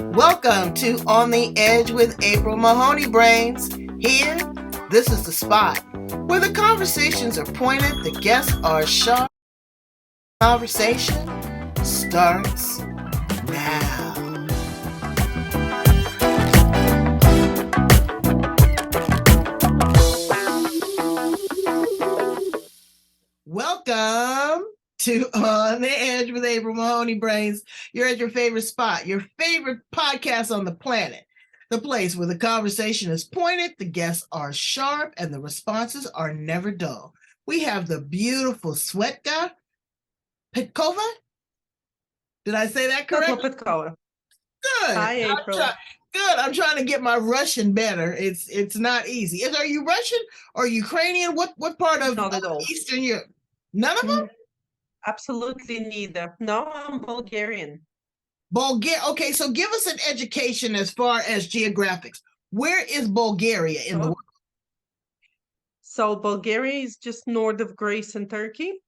Welcome to On the Edge with April Mahoney Brains. Here, this is the spot where the conversations are pointed, the guests are sharp. Conversation starts now. Welcome to On the Edge with April Mahoney Brains. You're at your favorite spot, your favorite podcast on the planet, the place where the conversation is pointed, the guests are sharp, and the responses are never dull. We have the beautiful Svetla Petkova. Did I say that correctly? Svetla Petkova. Good. Hi, April. Good. I'm trying to get my Russian better. It's not easy. Are you Russian or Ukrainian? What part of Not at all. Eastern Europe? None of them? Absolutely neither. No, I'm Bulgarian. Okay, so give us an education as far as geographics. Where is Bulgaria in the world? So Bulgaria is just north of Greece and Turkey,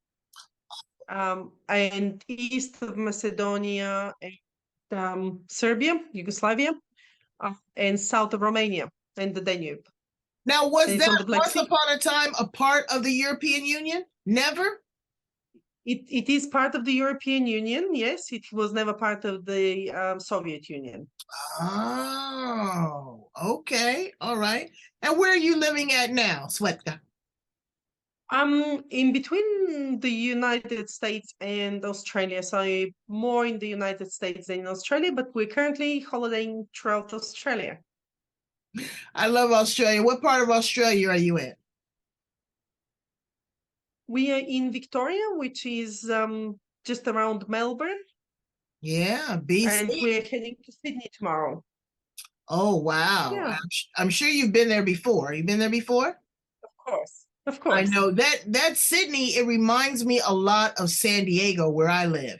and east of Macedonia and Serbia, Yugoslavia, and south of Romania and the Danube. Now, was that once upon a time a part of the European Union? Never? It is part of the European Union, yes. It was never part of the Soviet Union. Oh, okay. All right. And where are you living at now, Svetka? I'm in between the United States and Australia, so more in the United States than in Australia, but we're currently holidaying throughout Australia. I love Australia. What part of Australia are you in? We are in Victoria, which is just around Melbourne. Yeah, BC. And we're heading to Sydney tomorrow. Oh, wow. Yeah. I'm sure you've been there before. You've been there before? Of course. Of course. I know that Sydney, it reminds me a lot of San Diego where I live.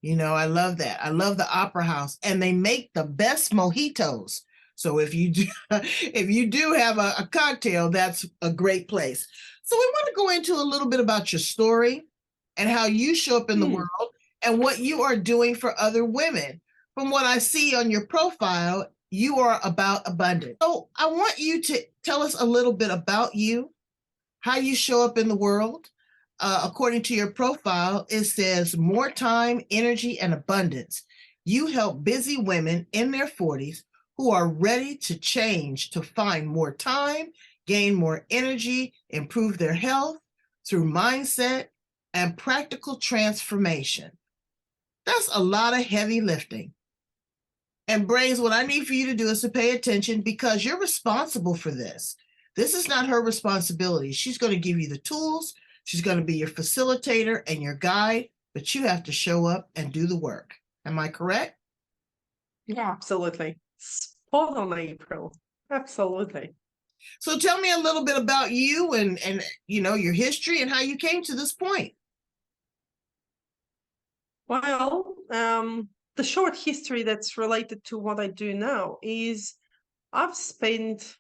You know, I love that. I love the Opera House, and they make the best mojitos. So if you do have a cocktail, that's a great place. So we want to go into a little bit about your story and how you show up in the world and what you are doing for other women. From what I see on your profile, you are about abundance. So I want you to tell us a little bit about you, how you show up in the world. According to your profile, it says more time, energy, and abundance. You help busy women in their 40s who are ready to change to find more time, gain more energy, improve their health through mindset and practical transformation. That's a lot of heavy lifting. And Brains, what I need for you to do is to pay attention because you're responsible for this. This is not her responsibility. She's going to give you the tools. She's going to be your facilitator and your guide, but you have to show up and do the work. Am I correct? Yeah, absolutely. Spot on, April. Absolutely. So tell me a little bit about you and you know, your history and how you came to this point. Well, the short history that's related to what I do now is I've spent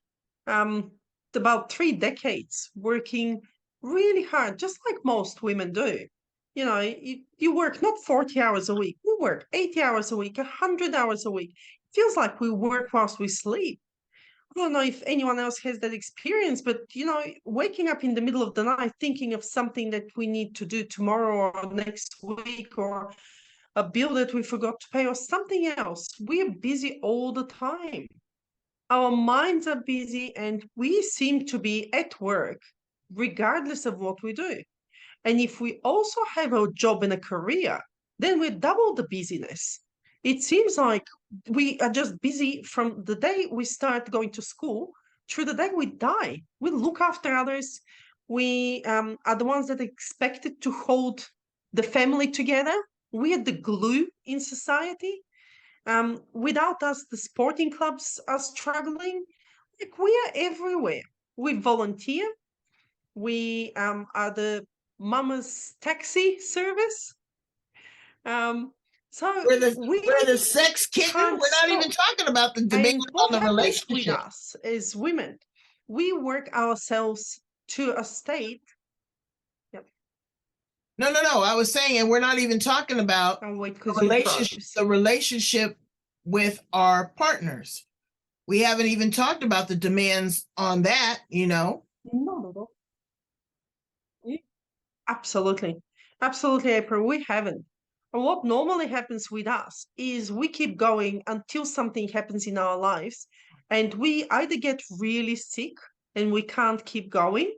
about 3 decades working really hard, just like most women do. You know, you work not 40 hours a week. We work 80 hours a week, 100 hours a week. It feels like we work whilst we sleep. I don't know if anyone else has that experience, but, you know, waking up in the middle of the night thinking of something that we need to do tomorrow or next week or a bill that we forgot to pay or something else. We're busy all the time. Our minds are busy and we seem to be at work regardless of what we do. And if we also have a job and a career, then we double the busyness. It seems like we are just busy from the day we start going to school through the day we die. We look after others. We are the ones that are expected to hold the family together. We are the glue in society. Without us, the sporting clubs are struggling. Like, we are everywhere. We volunteer. We are the mama's taxi service. So we're the sex kitten. We're not even talking about the debate on the relationship. With us as women, we work ourselves to a state. Yep. No. I was saying, and we're not even talking about the relationship with our partners. We haven't even talked about the demands on that, you know. No. Absolutely. Absolutely, April. We haven't. And what normally happens with us is we keep going until something happens in our lives, and we either get really sick and we can't keep going,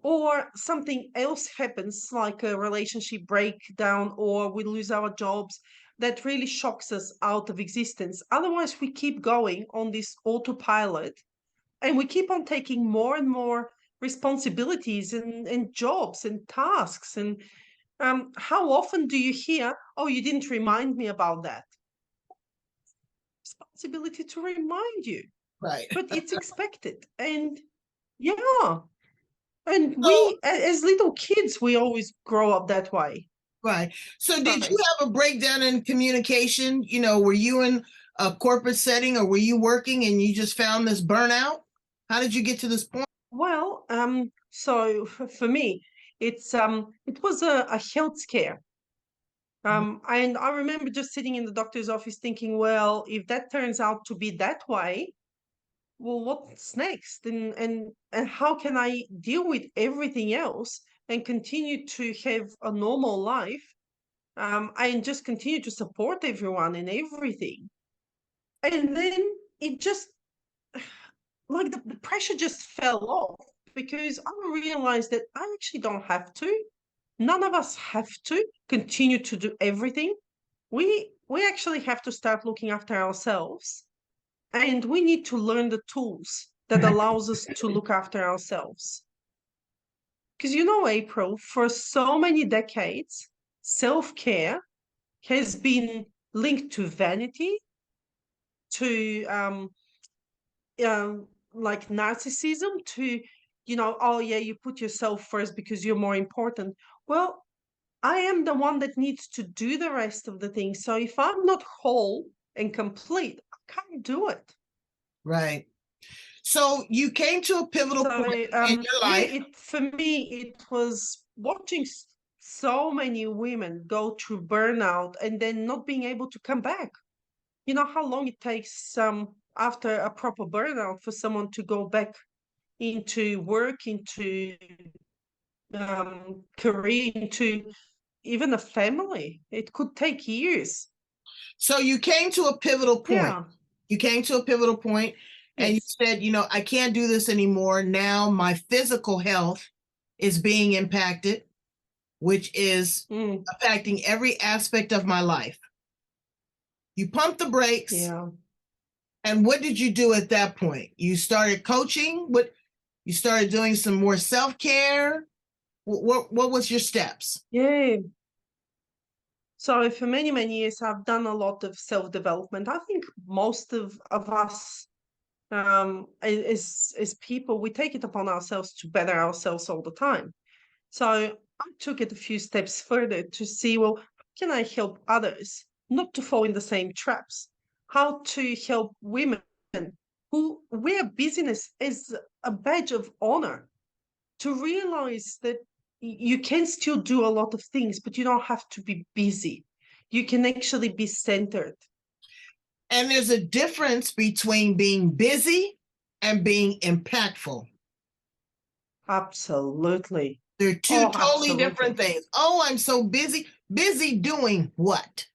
or something else happens, like a relationship breakdown, or we lose our jobs that really shocks us out of existence. Otherwise, we keep going on this autopilot and we keep on taking more and more responsibilities and jobs and tasks. And how often do you hear, oh, you didn't remind me about that? Responsibility to remind you, Right. but it's expected. And yeah, and So, we, as little kids, we always grow up that way. right. So did you Right. have a breakdown in communication? You know, were you in a corporate setting or were you working and you just found this burnout? How did you get to this point? Well, so for me, it was a health scare. And I remember just sitting in the doctor's office thinking, well, if that turns out to be that way, well, what's next? And how can I deal with everything else and continue to have a normal life? And just continue to support everyone and everything. And then it just like the pressure just fell off because I realized that I actually don't have to. None of us have to continue to do everything. We actually have to start looking after ourselves, and we need to learn the tools that allows us to look after ourselves. Because April, for so many decades, self-care has been linked to vanity, to like narcissism, to oh yeah, you put yourself first because you're more important. Well, I am the one that needs to do the rest of the things. So if I'm not whole and complete, I can't do it. Right. So you came to a pivotal So point in your yeah, life. it for me it was watching so many women go through burnout and then not being able to come back. You know how long it takes after a proper burnout for someone to go back into work, into career, into even a family. It could take years. So you came to a pivotal point. Yeah. You came to a pivotal point and you Yes. said, you know, I can't do this anymore. Now my physical health is being impacted, which is Mm, impacting every aspect of my life. You pumped the brakes. yeah. And what did you do at that point? You started coaching? What you started doing some more self-care? What was your steps? Yeah. So for many, many years, I've done a lot of self-development. I think most of us as people, we take it upon ourselves to better ourselves all the time. So I took it a few steps further to see, well, how can I help others not to fall in the same traps? How to help women who wear busyness as a badge of honor, to realize that you can still do a lot of things, but you don't have to be busy. You can actually be centered. And there's a difference between being busy and being impactful. Absolutely. They're two Oh, totally different absolutely. things. Oh, I'm so busy. Busy doing what?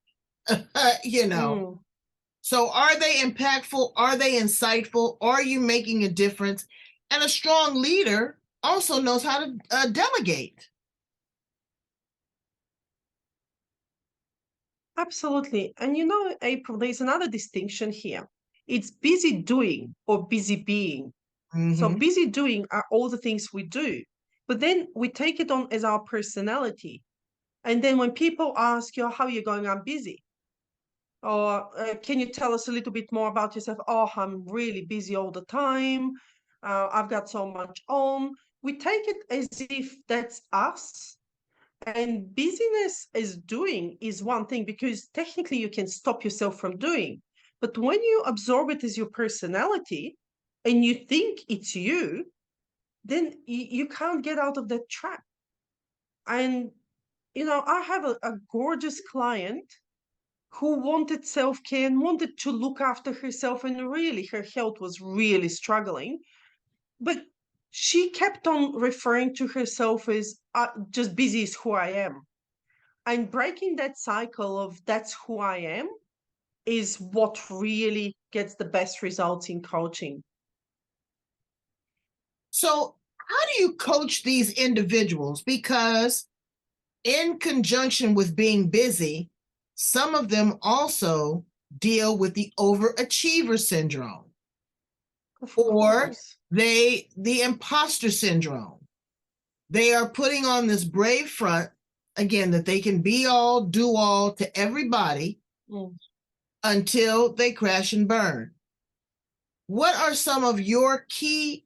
you know. Mm. So are they impactful? Are they insightful? Are you making a difference? And a strong leader also knows how to delegate. Absolutely. And April, there's another distinction here. It's busy doing or busy being. So Mm-hmm. busy doing are all the things we do, but then we take it on as our personality. And then when people ask you, how are you going? I'm busy. Or can you tell us a little bit more about yourself? Oh, I'm really busy all the time. I've got so much on. We take it as if that's us. And busyness as doing is one thing because technically you can stop yourself from doing. But when you absorb it as your personality and you think it's you, then you can't get out of that trap. And, I have a gorgeous client who wanted self-care and wanted to look after herself, and really her health was really struggling. But she kept on referring to herself as just busy is who I am. And breaking that cycle of that's who I am is what really gets the best results in coaching. So, how do you coach these individuals? Because, in conjunction with being busy, some of them also deal with the overachiever syndrome Of or course. the imposter syndrome. They are putting on this brave front again that they can be all, do all to everybody until they crash and burn. What are some of your key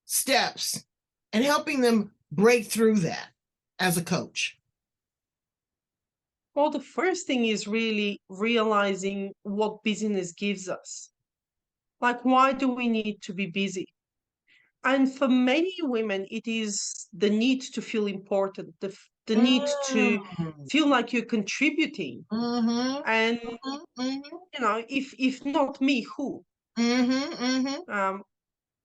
steps in helping them break through that as a coach? Well, the first thing is really realizing what busyness gives us. Like, why do we need to be busy? And for many women, it is the need to feel important, the need to Mm. feel like you're contributing. Mm-hmm. And, Mm-hmm. if not me, who? Mm-hmm. Mm-hmm. Um,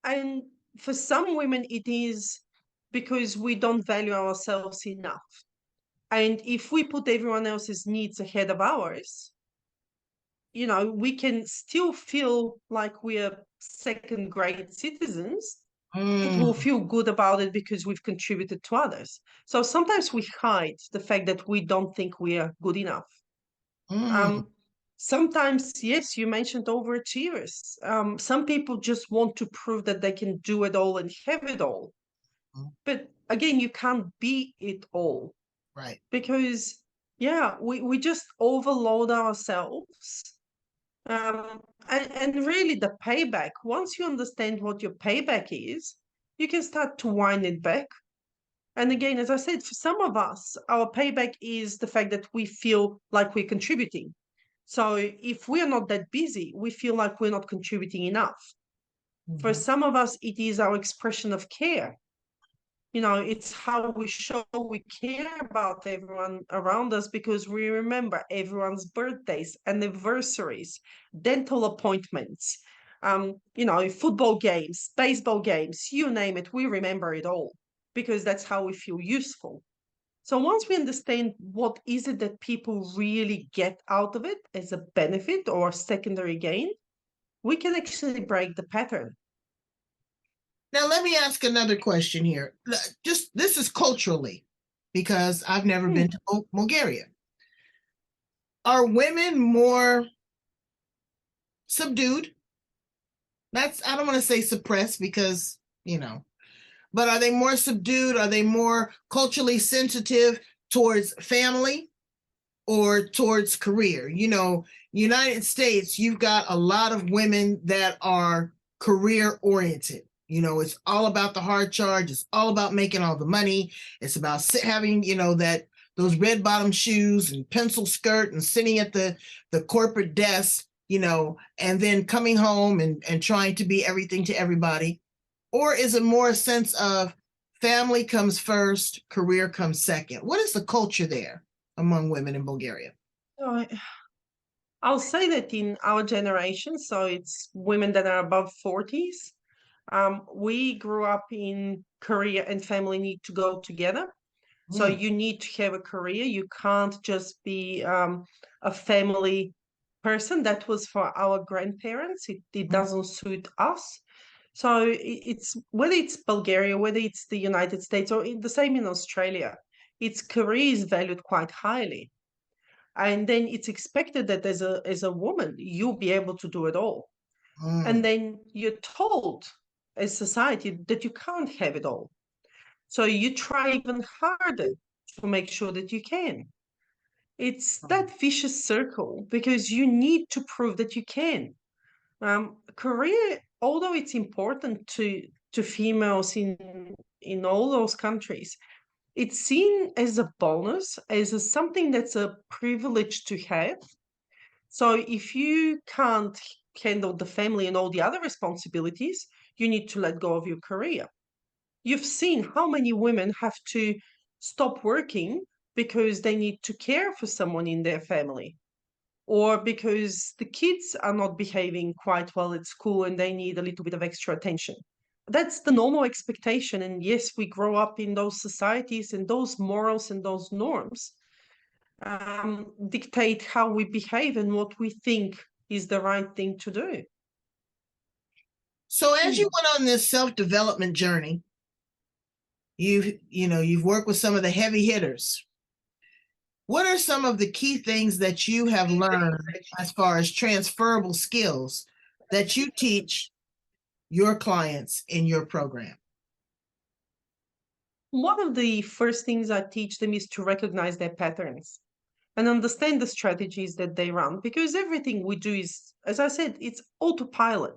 and for some women, it is because we don't value ourselves enough. And if we put everyone else's needs ahead of ours, we can still feel like we're second grade citizens, but we'll Mm. feel good about it because we've contributed to others. So sometimes we hide the fact that we don't think we are good enough. Mm. Um, Sometimes, yes, you mentioned overachievers. Some people just want to prove that they can do it all and have it all. But again, you can't be it all Right. because, yeah, we just overload ourselves. And really, the payback, once you understand what your payback is, you can start to wind it back. And again, as I said, for some of us, our payback is the fact that we feel like we're contributing. So if we're not that busy, we feel like we're not contributing enough. For Mm-hmm. some of us, it is our expression of care. It's how we show we care about everyone around us because we remember everyone's birthdays, anniversaries, dental appointments, football games, baseball games, you name it, we remember it all because that's how we feel useful. So once we understand what is it that people really get out of it as a benefit or a secondary gain, we can actually break the pattern. Now, let me ask another question here. Just this is culturally, because I've never Hmm. been to Bulgaria. Are women more subdued? I don't want to say suppressed because, but are they more subdued? Are they more culturally sensitive towards family or towards career? United States, you've got a lot of women that are career oriented. It's all about the hard charge. It's all about making all the money. It's about having, that those red bottom shoes and pencil skirt and sitting at the corporate desk, and then coming home and trying to be everything to everybody. Or is it more a sense of family comes first, career comes second? What is the culture there among women in Bulgaria? So I'll say that in our generation, so it's women that are above 40s, we grew up in career and family need to go together. So Mm. you need to have a career. You can't just be a family person. That was for our grandparents. It doesn't suit us. So it's whether it's Bulgaria, whether it's the United States, or the same in Australia, its career is valued quite highly. And then it's expected that as a woman, you'll be able to do it all. Mm. And then you're told as society that you can't have it all. So you try even harder to make sure that you can. It's that vicious circle because you need to prove that you can. Career, although it's important to females in all those countries, it's seen as a bonus, as something that's a privilege to have. So if you can't handle the family and all the other responsibilities, you need to let go of your career. You've seen how many women have to stop working because they need to care for someone in their family. or because the kids are not behaving quite well at school and they need a little bit of extra attention. That's the normal expectation. And yes, we grow up in those societies, and those morals and those norms dictate how we behave and what we think is the right thing to do. So as you went on this self-development journey, you've worked with some of the heavy hitters. What are some of the key things that you have learned as far as transferable skills that you teach your clients in your program? One of the first things I teach them is to recognize their patterns and understand the strategies that they run, because everything we do is, as I said, it's autopilot.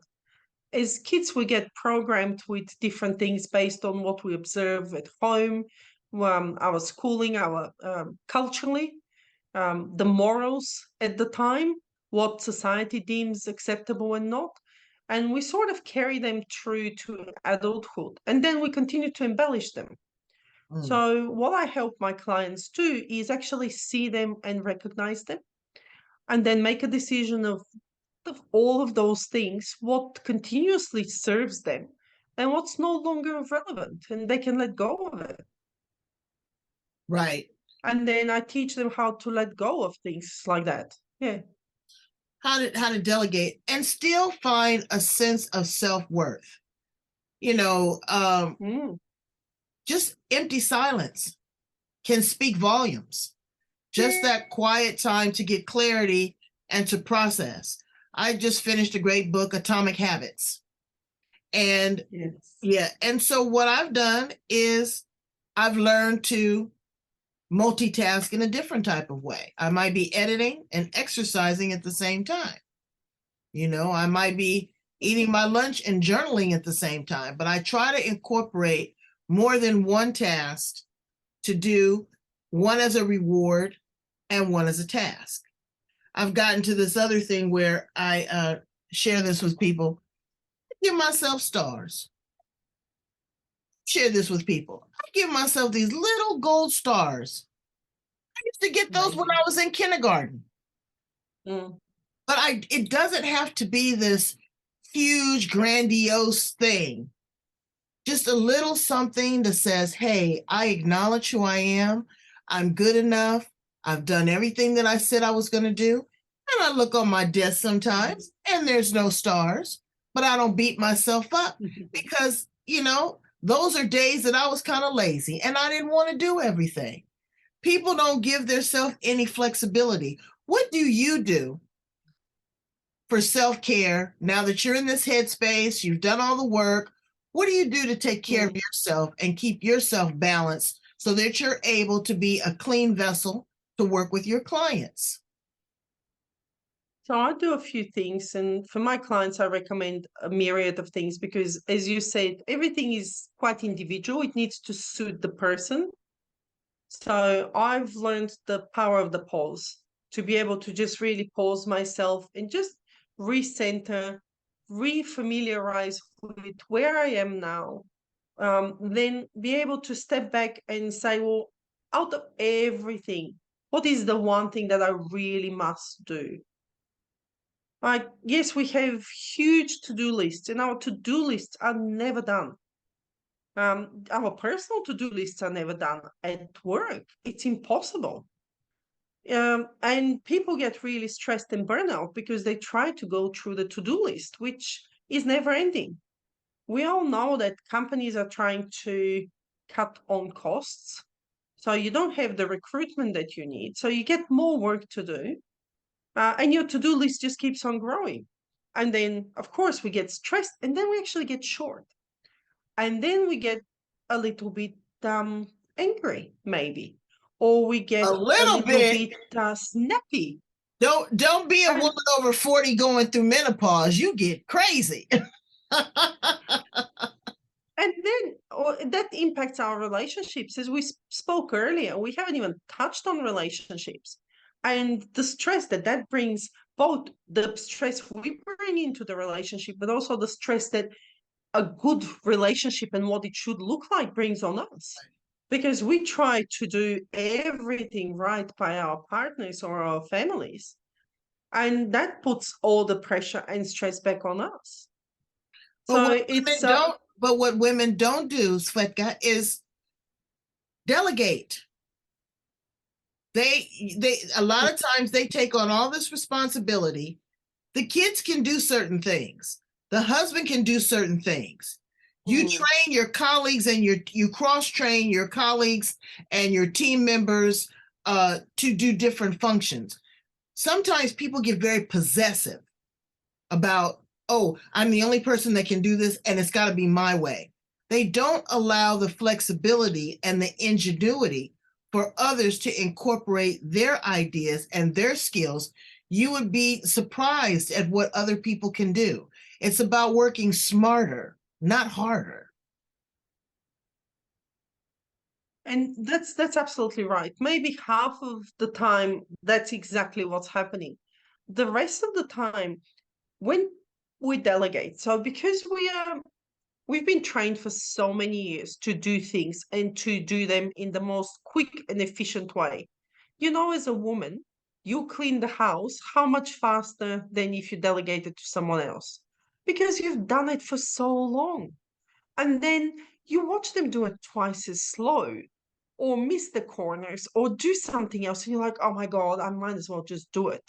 As kids, we get programmed with different things based on what we observe at home, our schooling, our culturally, the morals at the time, what society deems acceptable and not. And we sort of carry them through to adulthood, and then we continue to embellish them. So, what I help my clients do is actually see them and recognize them, and then make a decision of all of those things, what continuously serves them and what's no longer relevant, and they can let go of it. Right. And then I teach them how to let go of things like that. Yeah. How to delegate and still find a sense of self-worth. Just empty silence can speak volumes. Just that quiet time to get clarity and to process. I just finished a great book, Atomic Habits. And and so what I've done is I've learned to multitask in a different type of way. I might be editing and exercising at the same time. I might be eating my lunch and journaling at the same time, but I try to incorporate more than one task to do, one as a reward and one as a task. I've gotten to this other thing where I share this with people. I give myself stars. Share this with people. I give myself these little gold stars. I used to get those when I was in kindergarten. But it doesn't have to be this huge, grandiose thing. Just a little something that says, hey, I acknowledge who I am. I'm good enough. I've done everything that I said I was going to do. And I look on my desk sometimes and there's no stars, but I don't beat myself up because, those are days that I was kind of lazy and I didn't want to do everything. People don't give themselves any flexibility. What do you do for self-care now that you're in this headspace, you've done all the work? What do you do to take care of yourself and keep yourself balanced so that you're able to be a clean vessel to work with your clients? So I do a few things, and for my clients, I recommend a myriad of things because, as you said, everything is quite individual. It needs to suit the person. So I've learned the power of the pause, to be able to just really pause myself and just recenter, refamiliarize with where I am now. Then be able to step back and say, well, out of everything, what is the one thing that I really must do? Like, yes, we have huge to-do lists, and our to-do lists are never done. Our personal to-do lists are never done at work. It's impossible. And people get really stressed and burnout because they try to go through the to-do list, which is never ending. We all know that companies are trying to cut on costs. So you don't have the recruitment that you need. So you get more work to do. And your to-do list just keeps on growing. And then, of course, we get stressed, and then we actually get short. And then we get a little bit angry, maybe. Or we get a little bit snappy. Don't be a woman over 40 going through menopause. You get crazy. And then that impacts our relationships. As we spoke earlier, we haven't even touched on relationships. And the stress that brings, both the stress we bring into the relationship, but also the stress that a good relationship and what it should look like brings on us. Because we try to do everything right by our partners or our families. And that puts all the pressure and stress back on us. But So what it's women don't, but what women don't do, Svetka, is delegate. They a lot of times they take on all this responsibility. The kids can do certain things. The husband can do certain things. You train your colleagues and you cross train your colleagues and your team members to do different functions. Sometimes people get very possessive about, oh, I'm the only person that can do this and it's got to be my way. They don't allow the flexibility and the ingenuity for others to incorporate their ideas and their skills. You would be surprised at what other people can do. It's about working smarter, not harder. And that's absolutely right. Maybe half of the time, that's exactly what's happening. The rest of the time, when we delegate, so because we've been trained for so many years to do things and to do them in the most quick and efficient way. You know, as a woman, you clean the house how much faster than if you delegate it to someone else because you've done it for so long. And then you watch them do it twice as slow or miss the corners or do something else. And you're like, oh my God, I might as well just do it.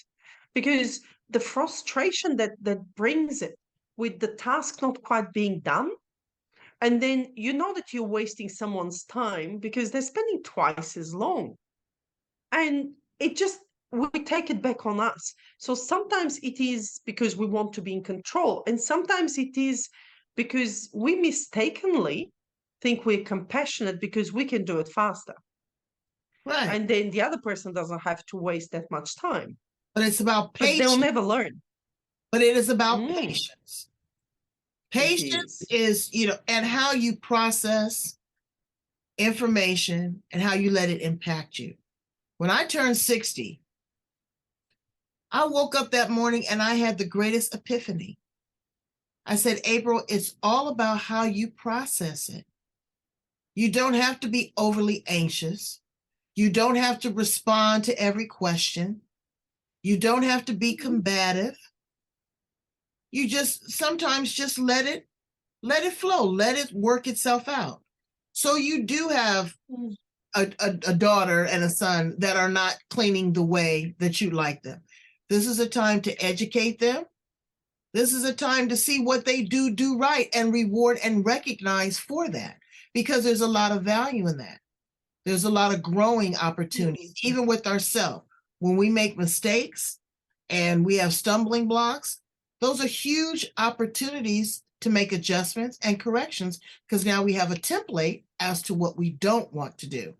Because the frustration that brings it with the task not quite being done, and then you know that you're wasting someone's time because they're spending twice as long. And it just, we take it back on us. So sometimes it is because we want to be in control. And sometimes it is because we mistakenly think we're compassionate because we can do it faster. Right. And then the other person doesn't have to waste that much time. But it's about But they'll patience. never learn. But it is about patience. It Patience is. is, and how you process information and how you let it impact you. When I turned 60, I woke up that morning and I had the greatest epiphany. I said, April, it's all about how you process it. You don't have to be overly anxious. You don't have to respond to every question. You don't have to be combative. You just sometimes just let it flow, let it work itself out. So you do have a daughter and a son that are not cleaning the way that you like them. This is a time to educate them. This is a time to see what they do right and reward and recognize for that, because there's a lot of value in that. There's a lot of growing opportunities, even with ourselves. When we make mistakes and we have stumbling blocks, those are huge opportunities to make adjustments and corrections, because now we have a template as to what we don't want to do.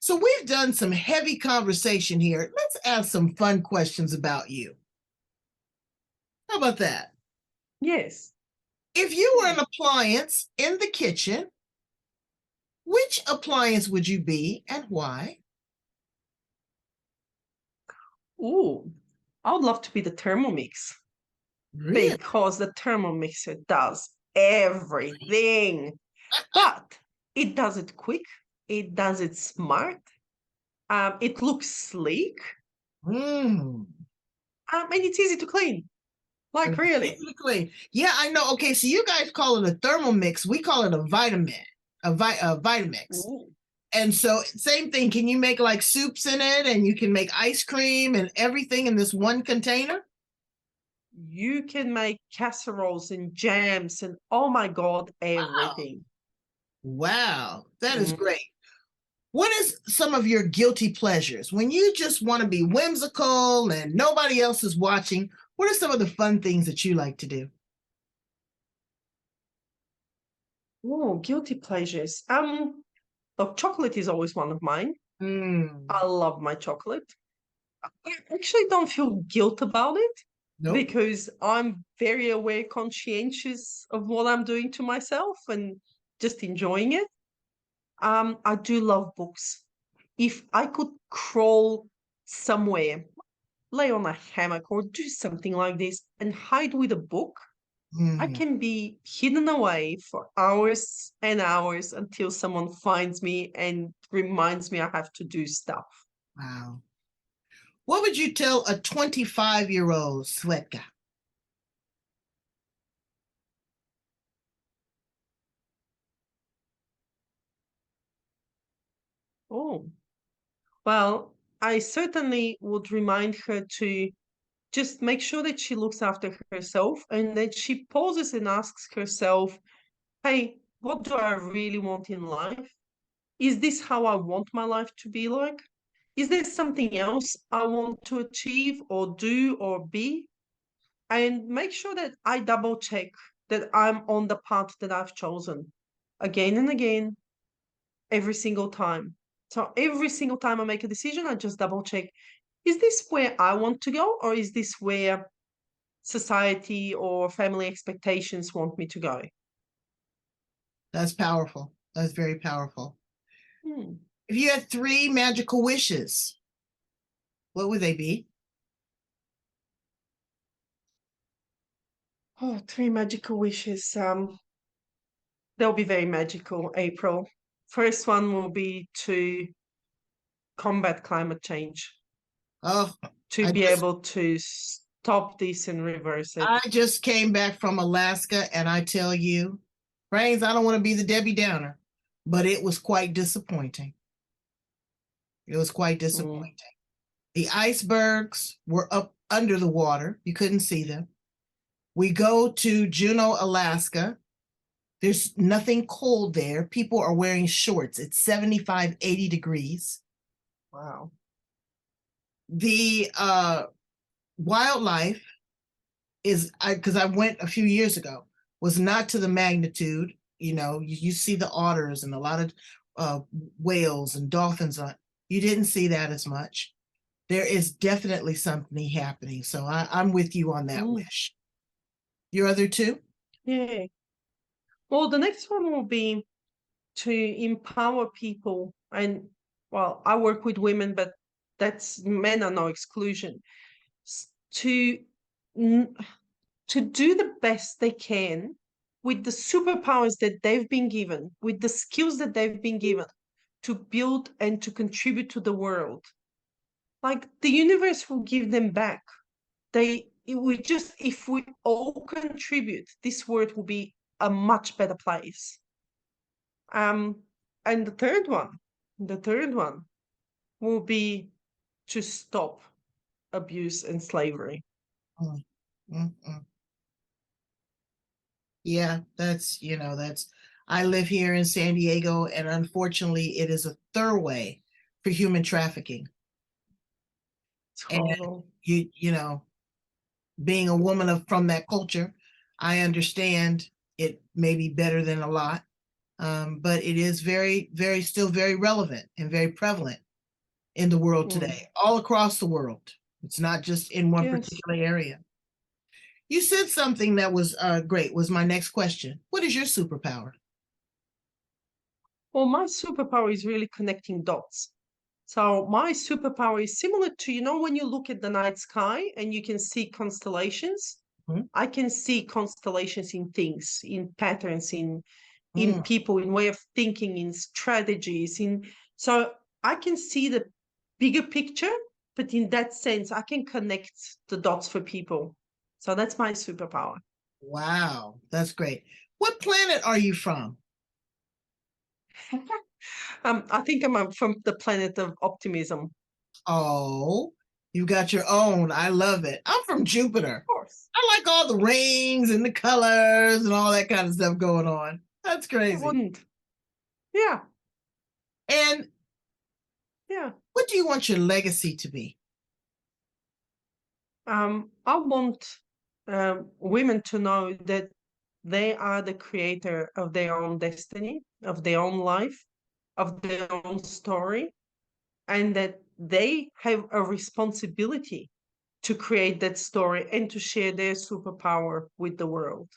So we've done some heavy conversation here. Let's ask some fun questions about you. How about that? Yes. If you were an appliance in the kitchen, which appliance would you be and why? Ooh, I would love to be the Thermomix. Really? Because the Thermomixer does everything, but it does it quick, it does it smart, it looks sleek, Mm. and it's easy to clean. Like really. Clean. Yeah, I know. Okay, so you guys call it a Thermomix. We call it a Vitamix. Ooh. And so same thing. Can you make like soups in it, and you can make ice cream and everything in this one container? You can make casseroles and jams and oh my God, everything. Wow, that is great. What is some of your guilty pleasures when you just want to be whimsical and nobody else is watching? What are some of the fun things that you like to do? Oh, guilty pleasures. Look, chocolate is always one of mine. Mm. I love my chocolate. I actually don't feel guilt about it. Nope. Because I'm very aware, conscientious of what I'm doing to myself and just enjoying it. I do love books. If I could crawl somewhere, lay on a hammock or do something like this and hide with a book, I can be hidden away for hours and hours until someone finds me and reminds me I have to do stuff. Wow. What would you tell a 25-year-old Svetka? Oh, well, I certainly would remind her to just make sure that she looks after herself and that she pauses and asks herself, hey, what do I really want in life? Is this how I want my life to be like? Is there something else I want to achieve or do or be? And make sure that I double check that I'm on the path that I've chosen again and again, every single time. So every single time I make a decision, I just double check, is this where I want to go, or is this where society or family expectations want me to go? That's powerful. That's very powerful. Hmm. If you had three magical wishes, what would they be? Oh, three magical wishes. They'll be very magical, April. First one will be to combat climate change, Oh, to I be just able to stop this and reverse it. I just came back from Alaska, and I tell you, Brains, I don't want to be the Debbie Downer, but it was quite disappointing. It was quite Mm. disappointing. The icebergs were up under the water. You couldn't see them. We go to Juneau, Alaska. There's nothing cold there. People are wearing shorts. It's 75, 80 degrees. Wow. The wildlife is, because I went a few years ago, was not to the magnitude. You see the otters and a lot of uh, whales and dolphins. You didn't see that as much. There is definitely something happening. So I'm with you on that Mm. wish. Your other two? Yeah. Well, the next one will be to empower people. And well, I work with women, but that's men are no exclusion. To to do the best they can with the superpowers that they've been given, with the skills that they've been given to build and to contribute to the world. Like the universe will give them back. If we all contribute, this world will be a much better place. Um, and the third one will be to stop abuse and slavery. Mm, mm, mm. Yeah, that's, I live here in San Diego, and unfortunately, it is a thoroughway for human trafficking. It's And horrible. being a woman from that culture, I understand it may be better than a lot, but it is very, very, still very relevant and very prevalent in the world Mm. today, all across the world. It's not just in one Yes. particular area. You said something that was great, was my next question. What is your superpower? Well, my superpower is really connecting dots. So my superpower is similar to, when you look at the night sky and you can see constellations. Hmm? I can see constellations in things, in patterns, in Mm, people, in way of thinking, in strategies, so I can see the bigger picture, but in that sense, I can connect the dots for people. So that's my superpower. wow, that's great. What planet are you from? I think I'm from the planet of optimism. Oh, you got your own. I love it. I'm from Of Jupiter. course. I like all the rings and the colors and all that kind of stuff going on. That's I crazy. wouldn't. Yeah, And yeah. what do you want your legacy to be? I want women to know that they are the creator of their own destiny, of their own life, of their own story, and that they have a responsibility to create that story and to share their superpower with the world.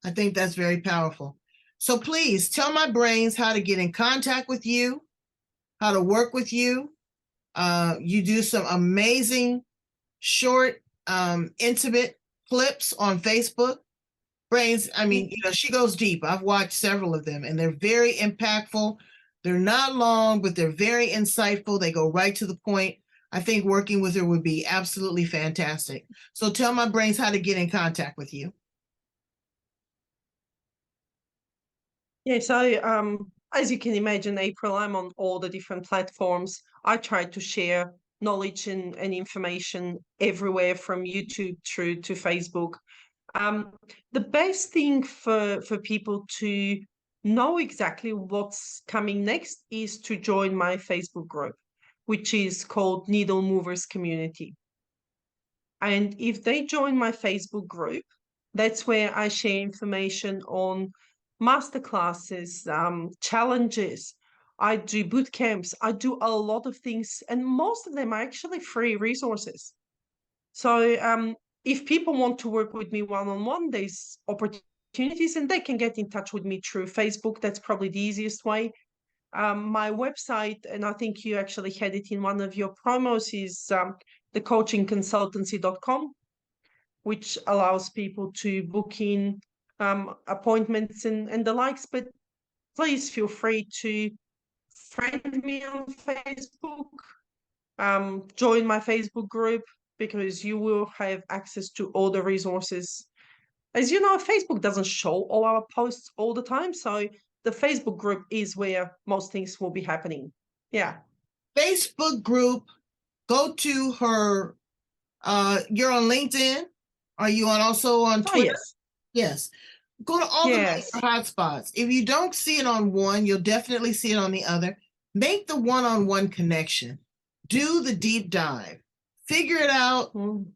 I think that's very powerful. So please tell my brains how to get in contact with you, how to work with you. You do some amazing short, intimate clips on Facebook. Brains, I mean, she goes deep. I've watched several of them, and they're very impactful. They're not long, but they're very insightful. They go right to the point. I think working with her would be absolutely fantastic. So tell my brains how to get in contact with you. Yeah, so as you can imagine, April, I'm on all the different platforms. I try to share knowledge and information everywhere from YouTube through to Facebook. The best thing for people to know exactly what's coming next is to join my Facebook group, which is called Needle Movers Community. And if they join my Facebook group, that's where I share information on masterclasses, challenges. I do boot camps. I do a lot of things, and most of them are actually free resources. So if people want to work with me one-on-one, there's opportunities, and they can get in touch with me through Facebook. That's probably the easiest way. My website, and I think you actually had it in one of your promos, is thecoachingconsultancy.com, which allows people to book in appointments and the likes. But please feel free to friend me on Facebook, join my Facebook group, because you will have access to all the resources. As you know, Facebook doesn't show all our posts all the time, so the Facebook group is where most things will be happening. Yeah. Facebook group, go to her. You're on LinkedIn. Are you on also on Oh, Twitter? yes. Yes. Go to all the major Yes. hotspots. If you don't see it on one, you'll definitely see it on the other. Make the one-on-one connection. Do the deep dive. Figure it out. Mm.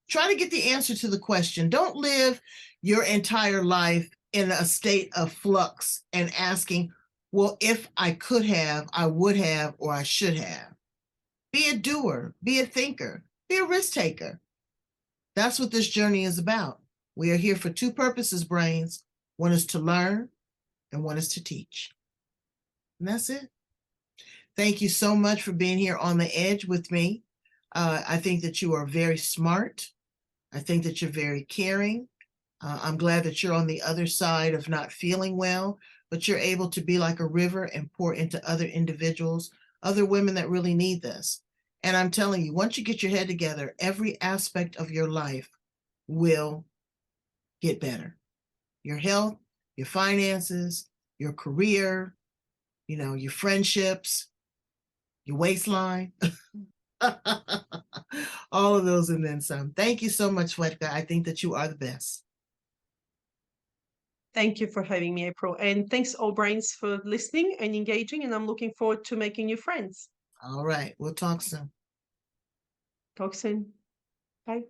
Try to get the answer to the question. Don't live your entire life in a state of flux and asking, well, if I could have, I would have, or I should have. Be a doer, be a thinker, be a risk taker. That's what this journey is about. We are here for two purposes, brains. One is to learn, and one is to teach. And that's it. Thank you so much for being here on the edge with me. I think that you are very smart. I think that you're very caring. I'm glad that you're on the other side of not feeling well, but you're able to be like a river and pour into other individuals, other women that really need this. And I'm telling you, once you get your head together, every aspect of your life will get better. Your health, your finances, your career, your friendships, your waistline, all of those and then some. Thank you so much, Svetla. I think that you are the best. Thank you for having me, April. And thanks, all brains, for listening and engaging. And I'm looking forward to making new friends. All right. We'll talk soon. Talk soon. Bye.